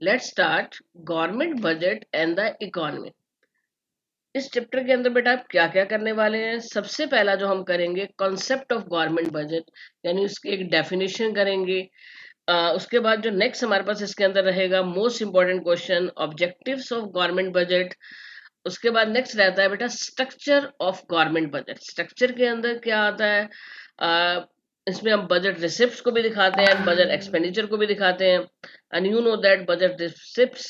Let's start government budget and the economy. इस chapter के अंदर बेटा आप क्या क्या करने वाले हैं? सबसे पहला जो हम करेंगे कॉन्सेप्ट ऑफ गवर्नमेंट बजट, यानी उसकी एक डेफिनेशन करेंगे। उसके बाद जो नेक्स्ट हमारे पास इसके अंदर रहेगा most important question objectives of government budget. उसके बाद नेक्स्ट रहता है बेटा structure of government budget. Structure के अंदर क्या आता है? अ, इसमें हम बजट रिसिप्ट्स को भी दिखाते हैं, बजट एक्सपेंडिचर को भी दिखाते हैं। And you know that budget receipts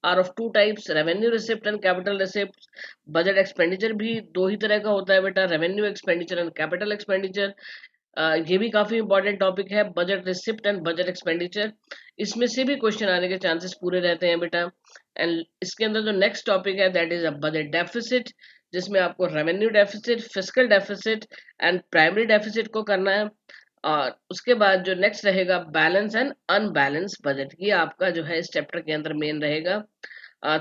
are of two types, revenue receipt and capital receipt. Budget expenditure भी दो ही तरह का होता है बेटा, revenue expenditure and capital expenditure. ये भी काफी इंपॉर्टेंट टॉपिक है, budget receipt and budget expenditure. इसमें से भी क्वेश्चन आने के चांसेस पूरे रहते हैं बेटा। एंड इसके अंदर जो नेक्स्ट टॉपिक है that is a budget deficit, जिसमें आपको revenue deficit, fiscal deficit and primary deficit को करना है। और उसके बाद जो नेक्स्ट रहेगा बैलेंस एंड अनबैलेंस बजट, ये आपका जो है इस चैप्टर के अंदर मेन रहेगा।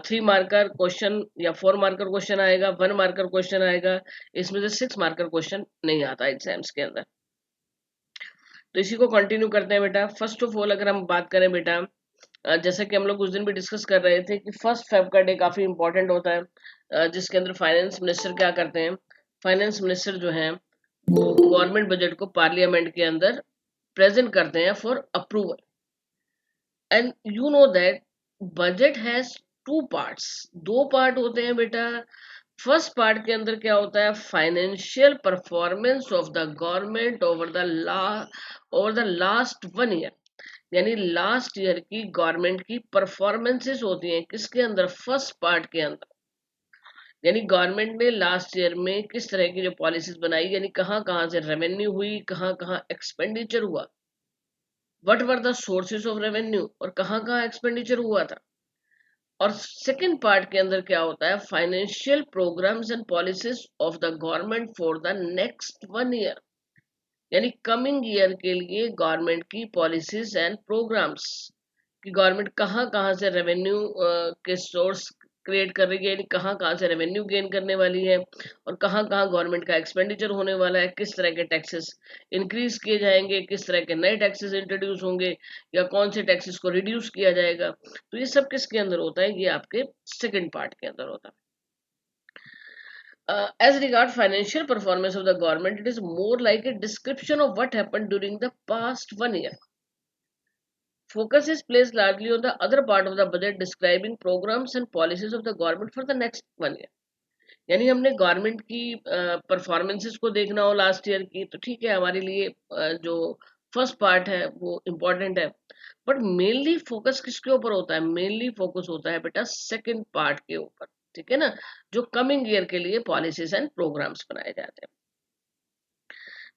3 मार्कर क्वेश्चन या 4 मार्कर क्वेश्चन आएगा, 1 मार्कर क्वेश्चन आएगा। इसमें से 6 मार्कर क्वेश्चन नहीं आता एग्जाम्स के अंदर। तो इसी को कंटिन्यू करते हैं बेटा। फर्स्ट ऑफ ऑल अगर हम बात करें बेटा, जैसा कि हम लोग उस दिन भी डिस्कस कर रहे थे कि 1 फेब का डे काफी इंपॉर्टेंट होता है, जिसके अंदर फाइनेंस मिनिस्टर क्या करते हैं? फाइनेंस मिनिस्टर जो है वो गवर्नमेंट बजट को पार्लियामेंट के अंदर प्रेजेंट करते हैं for approval. And you know that budget has 2 parts. 2 part होते हैं बेटा। फर्स्ट पार्ट के अंदर क्या होता है? Financial performance of the government over the last 1 year, यानी लास्ट ईयर की गवर्नमेंट की परफॉर्मेंसेस होती हैं किसके अंदर? फर्स्ट पार्ट के अंदर। यानी गवर्नमेंट ने लास्ट ईयर में किस तरह की जो पॉलिसीज बनाई, यानी कहाँ कहाँ से रेवेन्यू हुई, कहाँ कहाँ एक्सपेंडिचर हुआ, what were the sources of revenue, और कहाँ कहाँ एक्सपेंडिचर हुआ था। और सेकंड पार्ट के अंदर क्या होता है? Financial programmes and policies of the government for the next 1 year, यानी कमिंग ईयर के लिए गवर्नमेंट की पॉलिसीज एंड प्रोग्राम्स कि गवर्नमेंट कहाँ कहाँ से रेवेन्यू के सोर्स क्रिएट कर रही है, यानी कहाँ कहाँ से रेवेन्यू गेन करने वाली है, और कहाँ कहाँ गवर्नमेंट का एक्सपेंडिचर होने वाला है, किस तरह के टैक्सेस इंक्रीज किए जाएंगे, किस तरह के नए टैक्सेस इंट्रोड्यूस होंगे, या कौन से टैक्सेस को रिड्यूस किया जाएगा। तो ये सब किसके अंदर होता है? ये आपके सेकेंड पार्ट के अंदर होता है। As regard financial performance of the government, it is more like a description of what happened during the past 1 year. Focus is placed largely on the other part of the budget describing programs and policies of the government for the next 1 year. यानी हमने government की performances को देखना हो last year की, तो ठीक है, हमारे लिए जो फर्स्ट पार्ट है वो इम्पोर्टेंट है। बट मेनली फोकस किसके ऊपर होता है? मेनली फोकस होता है बेटा सेकंड पार्ट के ऊपर, ठीक है ना, जो कमिंग ईयर के लिए पॉलिसीज एंड प्रोग्राम्स बनाए जाते हैं।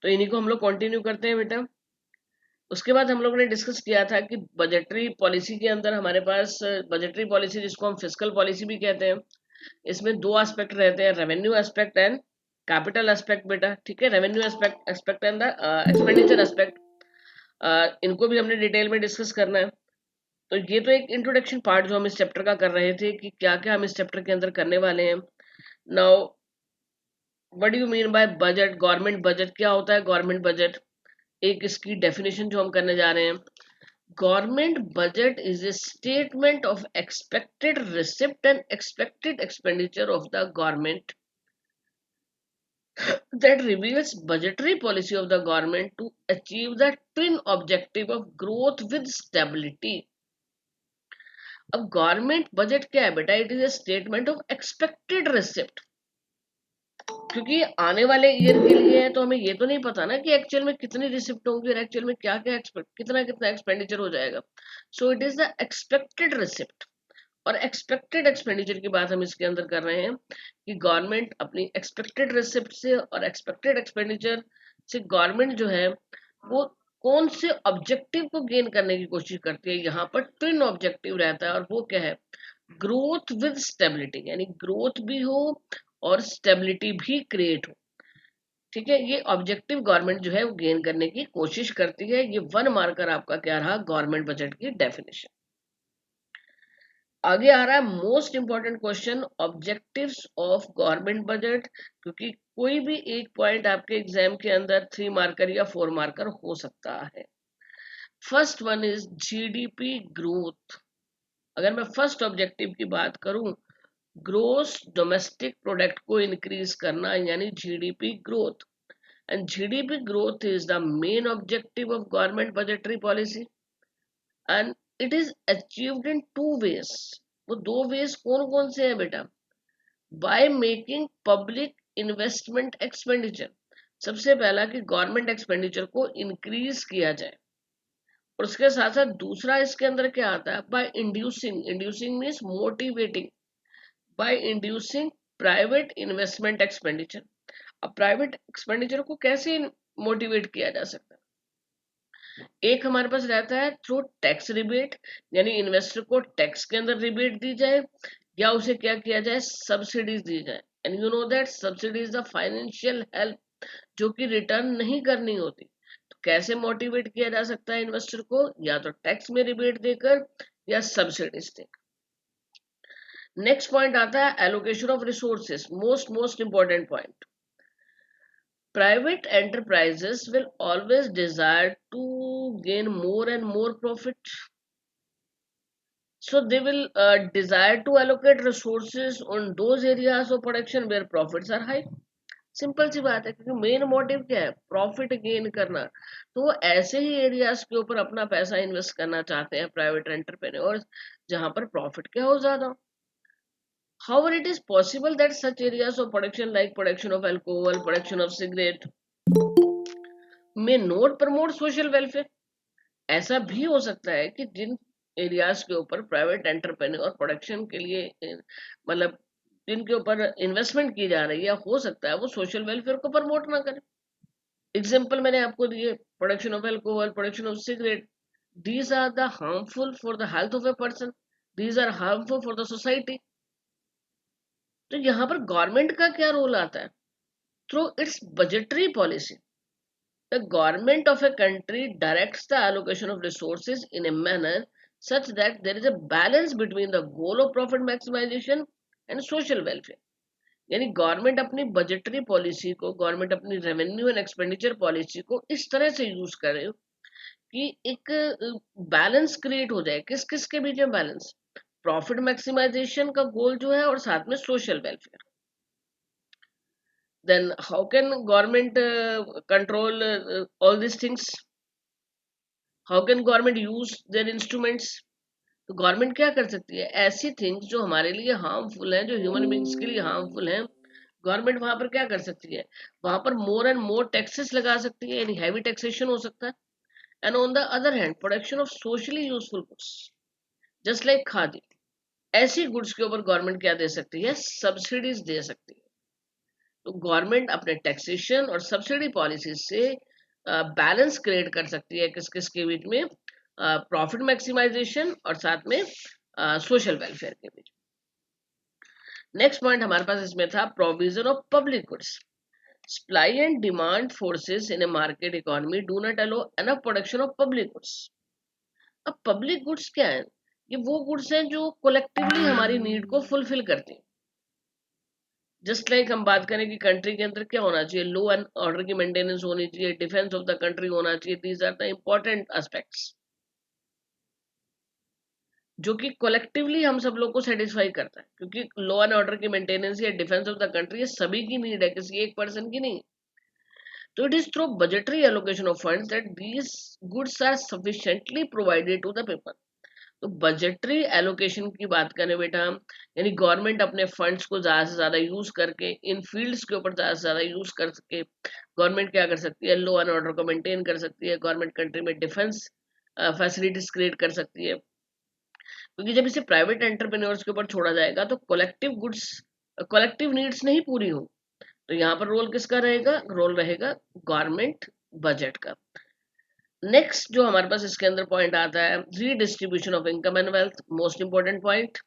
तो इन्हीं को हम लोग कंटिन्यू करते हैं बेटा। उसके बाद हम लोगों ने डिस्कस किया था कि बजटरी पॉलिसी के अंदर हमारे पास बजटरी पॉलिसी, जिसको हम फिस्कल पॉलिसी भी कहते हैं, इसमें 2 एस्पेक्ट रहते हैं, revenue aspect and capital aspect बेटा, ठीक है। Revenue aspect and the expenditure aspect, इनको भी हमने डिटेल में डिस्कस करना है। तो ये तो एक इंट्रोडक्शन पार्ट जो हम इस चैप्टर का कर रहे थे कि क्या क्या हम इस चैप्टर के अंदर करने वाले हैं। Now what do you mean by budget? Government budget क्या होता है? गवर्नमेंट बजट एक इसकी डेफिनेशन जो हम करने जा रहे हैं, government budget is a statement of expected receipt and expected expenditure of the government that reveals budgetary policy of the government to achieve the twin objective of growth with stability. अब government budget क्या है बेटा? It is a statement of expected receipt, क्योंकि आने वाले year के लिए है, तो हमें ये तो नहीं पता ना कि एक्चुअल में कितनी रिसिप्ट होंगी और एक्चुअल में क्या क्या कितना कितना एक्सपेंडिचर हो जाएगा। So it is the expected receipt. और एक्सपेक्टेड एक्सपेंडिचर की बात हम इसके अंदर कर रहे हैं कि गवर्नमेंट अपनी एक्सपेक्टेड रिसिप्ट से और एक्सपेक्टेड एक्सपेंडिचर से गवर्नमेंट जो है वो कौन से ऑब्जेक्टिव को गेन करने की कोशिश करती है। यहाँ पर ट्विन ऑब्जेक्टिव रहता है, और वो क्या है? ग्रोथ विद स्टेबिलिटी, यानी ग्रोथ भी हो और स्टेबिलिटी भी क्रिएट हो, ठीक है। ये ऑब्जेक्टिव गवर्नमेंट जो है वो गेन करने की कोशिश करती है। ये 1 मार्कर आपका क्या रहा? गवर्नमेंट बजट की डेफिनेशन। आगे आ रहा है most important question, objectives of government budget, क्योंकि कोई भी एक पॉइंट आपके एग्जाम के अंदर 3 मार्कर या 4 मार्कर हो सकता है। First one is GDP growth. अगर मैं फर्स्ट ऑब्जेक्टिव की बात करूं, ग्रोस डोमेस्टिक प्रोडक्ट को इंक्रीज करना यानी GDP growth, and GDP growth is the main objective of government budgetary policy, and it is achieved in two ways. वो दो वेज कौन कौन से हैं बेटा? By making public investment expenditure, सबसे पहला कि गवर्नमेंट एक्सपेंडिचर को इंक्रीज किया जाए, और उसके साथ साथ दूसरा इसके अंदर क्या आता है? By inducing, inducing means motivating, by inducing private investment expenditure. अब प्राइवेट एक्सपेंडिचर को कैसे मोटिवेट किया जा सकता है? एक हमारे पास रहता है थ्रू टैक्स रिबेट, यानी इन्वेस्टर को टैक्स के अंदर रिबेट दी जाए, या उसे क्या किया जाए? सब्सिडीज दी जाए। And you know that subsidy is the financial help जो कि रिटर्न नहीं करनी होती। तो कैसे मोटिवेट किया जा सकता है इन्वेस्टर को? या तो टैक्स में रिबेट देकर या सब्सिडीज देकर। नेक्स्ट पॉइंट आता है allocation of resources, most important point. Private enterprises will always desire to gain more and more profit. So they will desire to allocate resources on those areas of production where profits are high. Simple सी बात है, क्योंकि main motive क्या है? Profit gain करना। तो वो ऐसे ही एरियाज के ऊपर अपना पैसा इन्वेस्ट करना चाहते हैं प्राइवेट एंटरप्रेन्योर्स जहां पर प्रॉफिट क्या हो ज्यादा। However, it is possible that such areas of production like production of alcohol, production of cigarette may not promote social welfare. ऐसा भी हो सकता है कि जिन एरियाज के ऊपर प्राइवेट एंटरप्रेन्योर प्रोडक्शन के लिए मतलब जिनके ऊपर इन्वेस्टमेंट की जा रही है, हो सकता है वो सोशल वेलफेयर को प्रमोट ना करें। एग्जांपल मैंने आपको दिए, production of alcohol, production of cigarette, these are the harmful for the health of a person, these are harmful for the society. तो यहाँ पर गवर्नमेंट का क्या रोल आता है? Through its budgetary policy, the government of a country directs the allocation of resources in a manner such that there is a balance between the goal of profit maximization and social welfare। यानी government अपनी budgetary policy को, government अपनी revenue and expenditure policy को इस तरह से use करे कि एक बैलेंस क्रिएट हो जाए। किस किस के बीच में बैलेंस? प्रॉफिट मैक्सिमाइजेशन का गोल जो है और साथ में social welfare. Then how can government control all these things? How can government use their instruments? तो गवर्नमेंट क्या कर सकती है? ऐसी थिंग्स जो हमारे लिए हार्मफुल हैं, जो ह्यूमन बींग्स के लिए हार्मफुल हैं, गवर्नमेंट वहां पर क्या कर सकती है? वहां पर मोर एंड मोर टैक्सेस लगा सकती है, यानी हैवी टैक्सेशन हो सकता है। And on the other hand production of socially useful goods just like khadi, ऐसी गुड्स के ऊपर गवर्नमेंट क्या दे सकती है? सब्सिडीज दे सकती है। तो गवर्नमेंट अपने टैक्सेशन और सब्सिडी पॉलिसी से बैलेंस क्रिएट कर सकती है किस किस के बीच में? प्रॉफिट मैक्सिमाइजेशन और साथ में सोशल वेलफेयर के बीच। नेक्स्ट पॉइंट हमारे पास इसमें था provision of public goods. Supply and demand forces in a market economy do not allow enough production of public goods. अब पब्लिक गुड्स क्या है? ये वो गुड्स हैं जो कलेक्टिवली हमारी नीड को फुलफिल करती हैं। जस्ट लाइक हम बात करें कि कंट्री के अंदर क्या होना चाहिए? लॉ एंड ऑर्डर की मेंटेनेंस होनी चाहिए, डिफेंस ऑफ द कंट्री होना चाहिए। These are the important aspects जो कि कलेक्टिवली हम सब लोग को सेटिस्फाई करता है, क्योंकि लॉ एंड ऑर्डर की मेंटेनेंस या डिफेंस ऑफ द कंट्री ये सभी की नीड है, किसी एक पर्सन की नहीं। तो it is through budgetary allocation of funds that these goods are sufficiently provided to the people. तो बजटरी एलोकेशन की बात करें बेटा, यानी गवर्नमेंट अपने फंड्स को ज्यादा से ज्यादा यूज करके इन फील्ड्स के ऊपर ज्यादा से ज्यादा यूज कर सके, गवर्नमेंट क्या कर सकती है? लॉ एंड ऑर्डर को मेंटेन कर सकती है, गवर्नमेंट कंट्री में डिफेंस फैसिलिटीज क्रिएट कर सकती है। क्योंकि जब इसे प्राइवेट एंटरप्रेन्योर्स के ऊपर छोड़ा जाएगा तो कलेक्टिव गुड्स, कलेक्टिव नीड्स नहीं पूरी हो। तो यहाँ पर रोल किसका रहेगा? रोल रहेगा गवर्नमेंट बजट का। नेक्स्ट जो हमारे पास इसके अंदर पॉइंट आता है redistribution of income and wealth, most important point.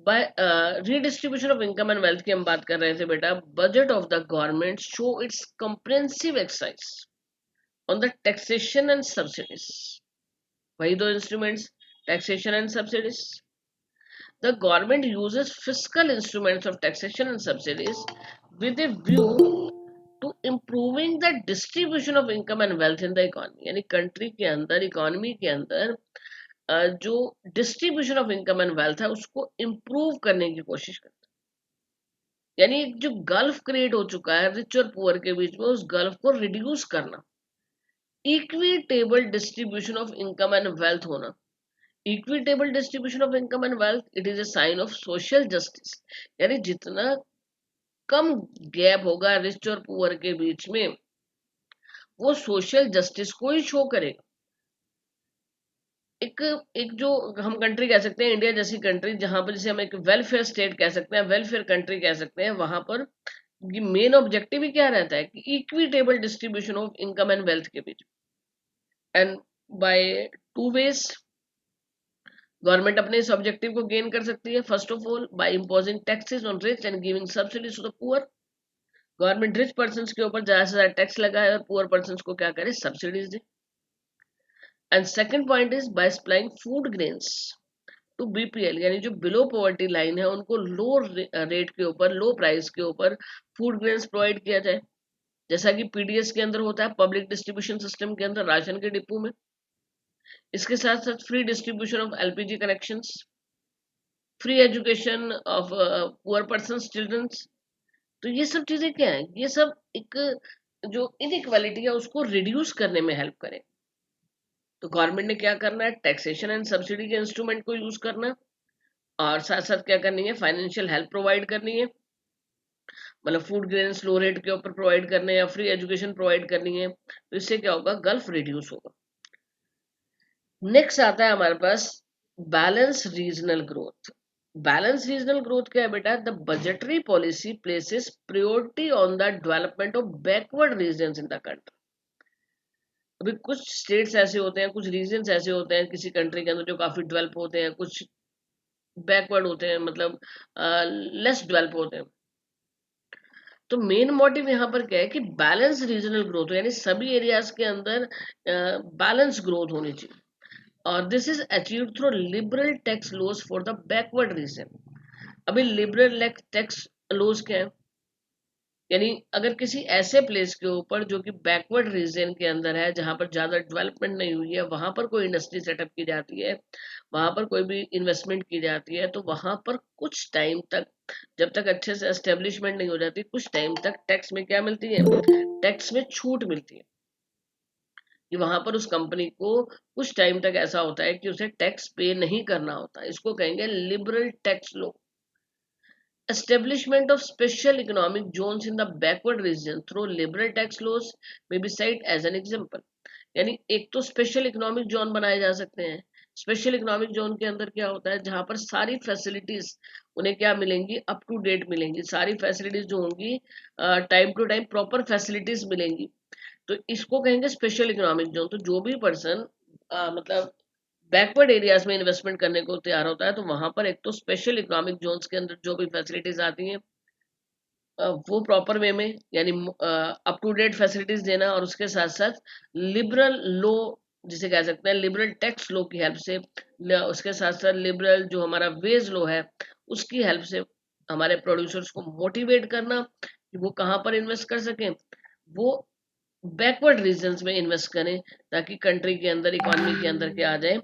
By redistribution of income and wealth की हम बात कर रहे थे बेटा। Budget of the government show its comprehensive exercise on the taxation and subsidies. वही दो instruments, taxation and subsidies. The government uses fiscal instruments of taxation and subsidies with a view to improving the distribution of income and wealth in the economy, यानी country के अंदर, economy के अंदर जो distribution of income and wealth है उसको improve करने की कोशिश करता है। यानी एक जो गल्फ क्रिएट हो चुका है रिच और पुअर के बीच में, उस गल्फ को रिड्यूस करना। Equitable distribution of income and wealth होना, equitable distribution of income and wealth, it is a sign of social justice. यानी जितना कम गैप होगा रिच और पुअर के बीच में, वो सोशल जस्टिस को ही शो करेगा। एक एक जो हम कंट्री कह सकते हैं, इंडिया जैसी कंट्री, जहां पर जिसे हम एक वेलफेयर स्टेट कह सकते हैं, वेलफेयर कंट्री कह सकते हैं, वहां पर मेन ऑब्जेक्टिव ही क्या रहता है कि equitable distribution of income and wealth के बीच। And by two ways government अपने इस ऑब्जेक्टिव को गेन कर सकती है। First of all by imposing taxes on rich and giving subsidies to the poor. Government rich person के ऊपर ज्यादा से ज्यादा टैक्स लगाए और पुअर पर्सन को क्या करे, सब्सिडीज दे। And second point is by supplying food grains to BPL, यानी जो बिलो पॉवर्टी लाइन है उनको लो रेट के ऊपर, लो प्राइस के ऊपर फूड ग्रेन्स प्रोवाइड किया जाए, जैसा कि पीडीएस के अंदर होता है, पब्लिक डिस्ट्रीब्यूशन सिस्टम के अंदर, राशन के डिपो में। इसके साथ साथ free distribution of LPG connections, free education of poor person childrens. तो ये सब चीजें क्या है, ये सब एक जो इनइक्वालिटी है उसको रिड्यूस करने में हेल्प करे। तो गवर्नमेंट ने क्या करना है, टैक्सेशन एंड सब्सिडी के इंस्ट्रूमेंट को यूज करना, और साथ साथ क्या करनी है, फाइनेंशियल हेल्प प्रोवाइड करनी है, मतलब फूड ग्रेन्स लो रेट के ऊपर प्रोवाइड करने, या फ्री एजुकेशन प्रोवाइड करनी है। तो इससे क्या होगा, गल्फ रिड्यूस होगा। नेक्स्ट आता है हमारे पास balance regional growth. Balance regional growth क्या है बेटा, the budgetary policy places priority on the development of backward regions in the country. अभी कुछ स्टेट्स ऐसे होते हैं, कुछ रीजन्स ऐसे होते हैं किसी कंट्री के अंदर जो काफी डेवलप होते हैं, कुछ बैकवर्ड होते हैं, मतलब लेस डेवलप होते हैं। तो मेन मोटिव यहाँ पर क्या है कि बैलेंस रीजनल ग्रोथ हो, यानी सभी एरियाज के अंदर बैलेंस ग्रोथ होनी चाहिए। और this is achieved through liberal tax laws for the backward region. अभी लिबरल टैक्स लॉज क्या है, यानी अगर किसी ऐसे प्लेस के ऊपर जो कि बैकवर्ड रीजन के अंदर है, जहां पर ज्यादा डेवलपमेंट नहीं हुई है, वहां पर कोई इंडस्ट्री सेटअप की जाती है, वहां पर कोई भी इन्वेस्टमेंट की जाती है, तो वहां पर कुछ टाइम तक, जब तक अच्छे से एस्टेब्लिशमेंट नहीं हो जाती, कुछ टाइम तक टैक्स में क्या मिलती है, टैक्स में छूट मिलती है। कि वहां पर उस कंपनी को कुछ टाइम तक ऐसा होता है कि उसे टैक्स पे नहीं करना होता। इसको कहेंगे liberal tax law. Establishment of special economic zones in the backward region through liberal tax laws may be cited as an example। यानी एक तो स्पेशल इकोनॉमिक जोन बनाए जा सकते हैं। स्पेशल इकोनॉमिक जोन के अंदर क्या होता है, जहां पर सारी फैसिलिटीज उन्हें क्या मिलेंगी, अप टू डेट मिलेंगी, सारी फैसिलिटीज जो होंगी time to time proper facilities मिलेंगी। तो इसको कहेंगे स्पेशल इकोनॉमिक जोन। तो जो भी पर्सन मतलब बैकवर्ड एरियाज में इन्वेस्टमेंट करने को तैयार होता है, तो वहां पर एक तो स्पेशल इकोनॉमिक जोन्स के अंदर जो भी फैसिलिटीज आती हैं वो प्रॉपर वे में, यानी अप टू डेट फैसिलिटीज देना, और उसके साथ साथ लिबरल लो, जिसे कह सकते हैं लिबरल टैक्स लो की हेल्प से, उसके साथ साथ लिबरल जो हमारा वेज लो है उसकी हेल्प से हमारे प्रोड्यूसर्स को मोटिवेट करना कि वो कहाँ पर इन्वेस्ट कर सकें, वो बैकवर्ड रीजन्स में इन्वेस्ट करें, ताकि कंट्री के अंदर, इकोनॉमी के अंदर क्या आ जाए,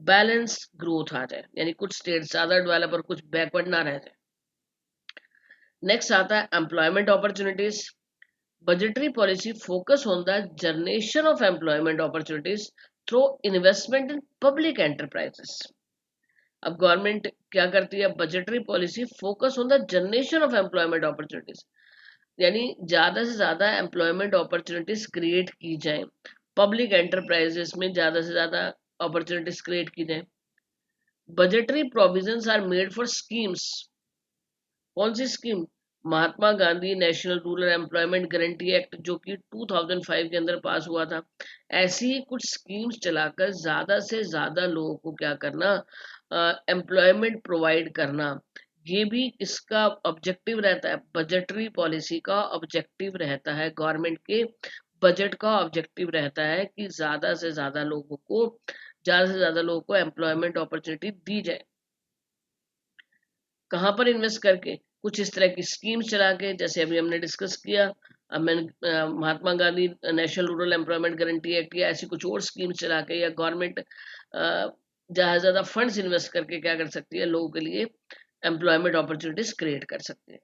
बैलेंस ग्रोथ आ जाए, यानी कुछ स्टेट ज्यादा डेवलप और कुछ बैकवर्ड ना रह जाए। नेक्स्ट आता है employment opportunities. Budgetary policy focus on the generation of employment opportunities through investment in public enterprises. अब गवर्नमेंट क्या करती है, budgetary policy focus on the generation of employment opportunities, यानी ज्यादा से ज्यादा एम्प्लॉयमेंट अपॉर्चुनिटीज क्रिएट की जाए, पब्लिक एंटरप्राइजेस में ज्यादा से ज्यादा अपॉर्चुनिटीज क्रिएट की जाए। Budgetary provisions are made for schemes. कौन सी scheme, Mahatma Gandhi national rural employment guarantee act, जो कि 2005 के अंदर पास हुआ था। ऐसी ही कुछ स्कीम्स चलाकर ज्यादा से ज्यादा लोगों को क्या करना, एम्प्लॉयमेंट प्रोवाइड करना। ये भी इसका ऑब्जेक्टिव रहता है, बजटरी पॉलिसी का ऑब्जेक्टिव रहता है, गवर्नमेंट के बजट का ऑब्जेक्टिव रहता है कि ज्यादा से ज्यादा लोगों को एम्प्लॉयमेंट अपॉर्चुनिटी दी जाए। कहाँ पर इन्वेस्ट करके, कुछ इस तरह की स्कीम्स चला के, जैसे अभी हमने डिस्कस किया, अब मैंने Mahatma Gandhi national rural employment guarantee act या ऐसी कुछ और स्कीम चला के, या गवर्नमेंट ज्यादा फंड्स इन्वेस्ट करके क्या कर सकती है, लोगों के लिए एम्प्लॉयमेंट अपॉर्चुनिटीज क्रिएट कर सकती है.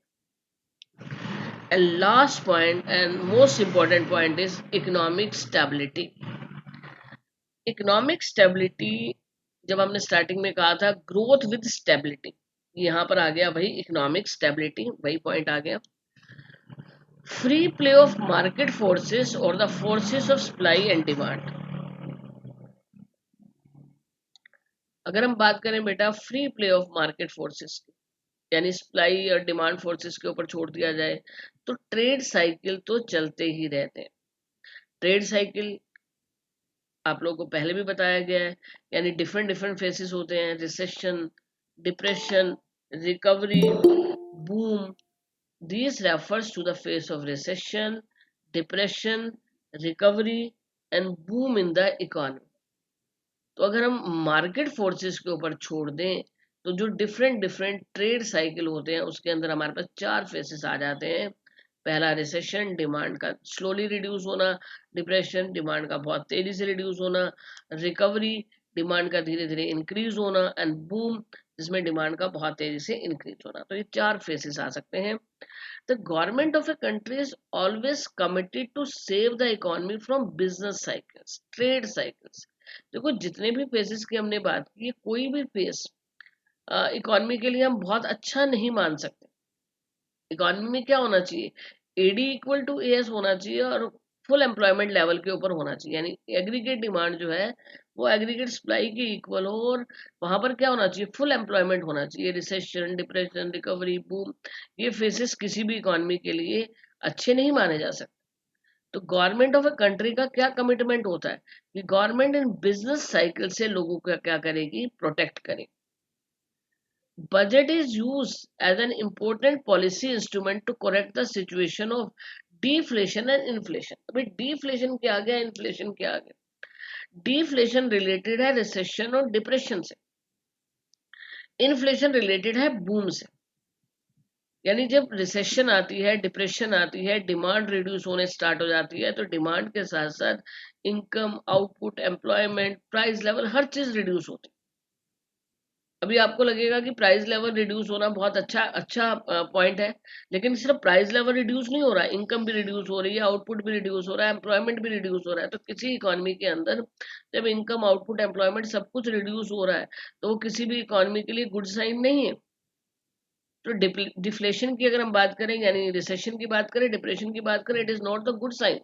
And last point and most important point is economic stability. Economic stability जब हमने स्टार्टिंग में कहा था ग्रोथ विद स्टेबिलिटी, यहाँ पर आ गया भाई इकोनॉमिक स्टेबिलिटी, वही पॉइंट आ गया. Free play of market forces और the forces of supply and demand. अगर हम बात करें बेटा free play of market forces की, यानी सप्लाई और डिमांड फोर्सेस के ऊपर छोड़ दिया जाए, तो ट्रेड साइकिल तो चलते ही रहते हैं. ट्रेड साइकिल आप लोगों को पहले भी बताया गया है, यानी डिफरेंट डिफरेंट फेसेस होते हैं, recession, depression, recovery, boom. These refers to the phase of recession, depression, recovery and boom in the economy. तो अगर हम मार्केट फोर्सेस के ऊपर छोड़ दें तो जो डिफरेंट डिफरेंट ट्रेड साइकिल होते हैं उसके अंदर हमारे पास 4 फेसेस आ जाते हैं. पहला रिसेशन, डिमांड का स्लोली रिड्यूस होना, डिप्रेशन, डिमांड का बहुत तेजी से रिड्यूस होना, रिकवरी, डिमांड का धीरे धीरे इंक्रीज होना, एंड बूम, जिसमें डिमांड का बहुत तेजी से इंक्रीज होना. तो ये 4 फेसेस आ सकते हैं. The government of a country is always committed to save the economy from business cycles, trade cycles. देखो जितने भी फेसेस की हमने बात की, कोई भी फेस इकोनॉमी के लिए हम बहुत अच्छा नहीं मान सकते. इकोनॉमी में क्या होना चाहिए, एडी इक्वल टू एएस होना चाहिए और फुल एम्प्लॉयमेंट लेवल के ऊपर होना चाहिए, यानी एग्रीगेट डिमांड जो है वो एग्रीगेट सप्लाई के इक्वल हो, और वहां पर क्या होना चाहिए, फुल एम्प्लॉयमेंट होना चाहिए. रिसेशन, डिप्रेशन, रिकवरी, बूम, ये फेसेस किसी भी इकोनॉमी के लिए अच्छे नहीं माने जा सकते. तो गवर्नमेंट ऑफ ए कंट्री का क्या कमिटमेंट होता है कि गवर्नमेंट इन बिजनेस साइकिल से लोगों का क्या करेगी, प्रोटेक्ट करेगी. Budget is used as an important policy instrument to correct the situation of deflation and inflation. अभी deflation क्या आ गया, inflation क्या आ गया. deflation related है recession और depression से, inflation related है boom से. यानी जब रिसेशन आती है, डिप्रेशन आती है, डिमांड रिड्यूस होने स्टार्ट हो जाती है, तो डिमांड के साथ साथ income, output, employment, price level, हर चीज रिड्यूस होती है. अभी आपको लगेगा कि प्राइस लेवल रिड्यूस होना बहुत अच्छा पॉइंट है, लेकिन सिर्फ प्राइस लेवल रिड्यूस नहीं हो रहा है, इनकम भी रिड्यूस हो रही है, आउटपुट भी रिड्यूस हो रहा है, एम्प्लॉयमेंट भी रिड्यूस हो रहा है. तो किसी इकोनॉमी के अंदर जब इनकम, आउटपुट, एम्प्लॉयमेंट सब कुछ रिड्यूस हो रहा है, तो वो किसी भी इकोनॉमी के लिए गुड साइन नहीं है. तो डिफ्लेशन की अगर हम बात करें, यानी रिसेशन की बात करें, डिप्रेशन की बात करें, it is not the good sign.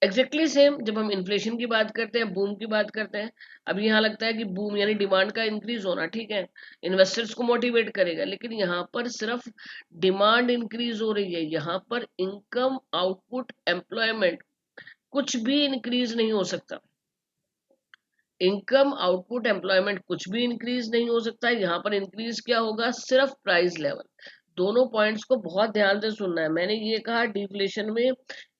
Exactly same जब हम इन्फ्लेशन की बात करते हैं, बूम की बात करते हैं. अभी यहाँ लगता है कि बूम यानी डिमांड का इंक्रीज होना, ठीक है, इन्वेस्टर्स को मोटिवेट करेगा, लेकिन यहाँ पर सिर्फ डिमांड इंक्रीज हो रही है, यहाँ पर इनकम, आउटपुट, एम्प्लॉयमेंट कुछ भी इंक्रीज नहीं हो सकता. इनकम, आउटपुट, एम्प्लॉयमेंट कुछ भी इंक्रीज नहीं हो सकता. यहाँ पर इंक्रीज क्या होगा, सिर्फ प्राइस लेवल. दोनों पॉइंट्स को बहुत ध्यान से सुनना है. मैंने ये कहा डिफ्लेशन में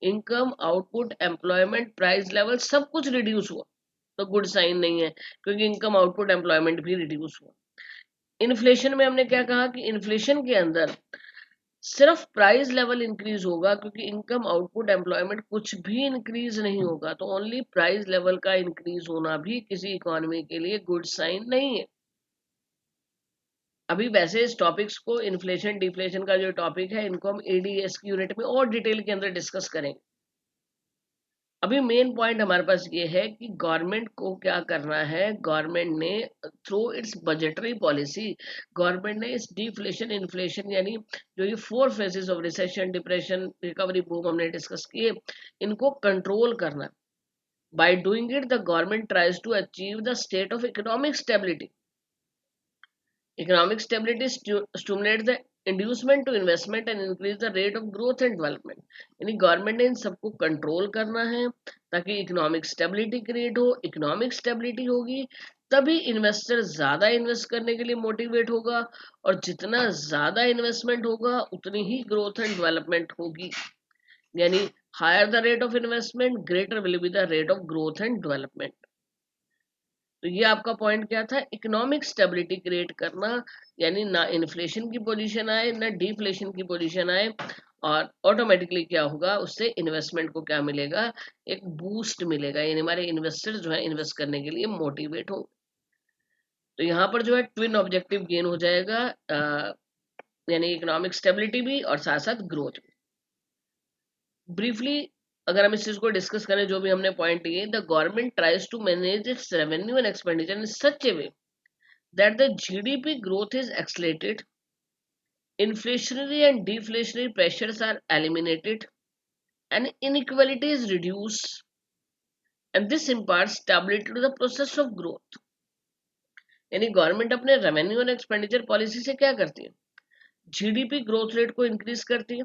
income, output, employment, price level सब कुछ रिड्यूस हुआ, तो गुड साइन नहीं है, क्योंकि इनकम, आउटपुट, एम्प्लॉयमेंट भी रिड्यूस हुआ. इन्फ्लेशन में हमने क्या कहा कि इन्फ्लेशन के अंदर सिर्फ प्राइस लेवल इंक्रीज होगा, क्योंकि इनकम, आउटपुट, एम्प्लॉयमेंट कुछ भी इंक्रीज नहीं होगा. तो ओनली प्राइस लेवल का इंक्रीज होना भी किसी इकोनॉमी के लिए गुड साइन नहीं है. अभी वैसे इस टॉपिक्स को, इन्फ्लेशन, डिफ्लेशन का जो टॉपिक है, इनको हम एडीएस की यूनिट में और डिटेल के अंदर डिस्कस करेंगे. अभी मेन पॉइंट हमारे पास ये है कि गवर्नमेंट को क्या करना है. गवर्नमेंट ने through its budgetary policy, government ने इस डिफ्लेशन, इन्फ्लेशन, यानी जो ये 4 phases of recession, depression, recovery, boom हमने डिस्कस किए, इनको कंट्रोल करना. By doing it the government tries to achieve the state of economic stability. Economic stability stimulates the inducement to investment and increase the rate of growth and development. यानी government ने इन सबको control करना है ताकि economic stability create हो. Economic stability होगी तभी investor ज्यादा इन्वेस्ट करने के लिए मोटिवेट होगा, और जितना ज्यादा इन्वेस्टमेंट होगा उतनी ही ग्रोथ एंड डेवलपमेंट होगी. यानी higher the rate of investment, greater will be the rate of growth and development. तो ये आपका पॉइंट क्या था, इकोनॉमिक स्टेबिलिटी क्रिएट करना, यानी ना इन्फ्लेशन की पोजीशन आए, ना डिफ्लेशन की पोजीशन आए, और ऑटोमेटिकली क्या होगा, उससे इन्वेस्टमेंट को क्या मिलेगा, एक बूस्ट मिलेगा, यानी हमारे इन्वेस्टर जो है इन्वेस्ट करने के लिए मोटिवेट होंगे। तो यहाँ पर जो है ट्विन ऑब्जेक्टिव गेन हो जाएगा, यानी इकोनॉमिक स्टेबिलिटी भी और साथ साथ ग्रोथ भी। ब्रीफली अगर हम इस चीज को डिस्कस करें, जो भी हमने पॉइंट लिए, the government tries to manage its revenue and expenditure in such a way that the GDP growth is accelerated, inflationary and deflationary pressures are eliminated, and inequality is reduced, and this imparts stability to the process of growth। यानी government अपने revenue और expenditure policy से क्या करती है, GDP growth rate को increase करती है,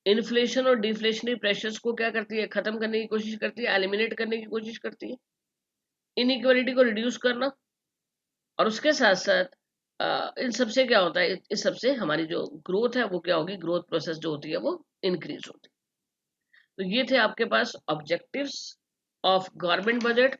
इन्फ्लेशन और डिफ्लेशनरी प्रेशर्स को क्या करती है, खत्म करने की कोशिश करती है, एलिमिनेट करने की कोशिश करती है, इनइक्वालिटी को रिड्यूस करना, और उसके साथ साथ इन सबसे क्या होता है, इस सबसे हमारी जो ग्रोथ है वो क्या होगी, ग्रोथ प्रोसेस जो होती है वो इंक्रीज होती है। तो ये थे आपके पास ऑब्जेक्टिव्स ऑफ गवर्नमेंट बजट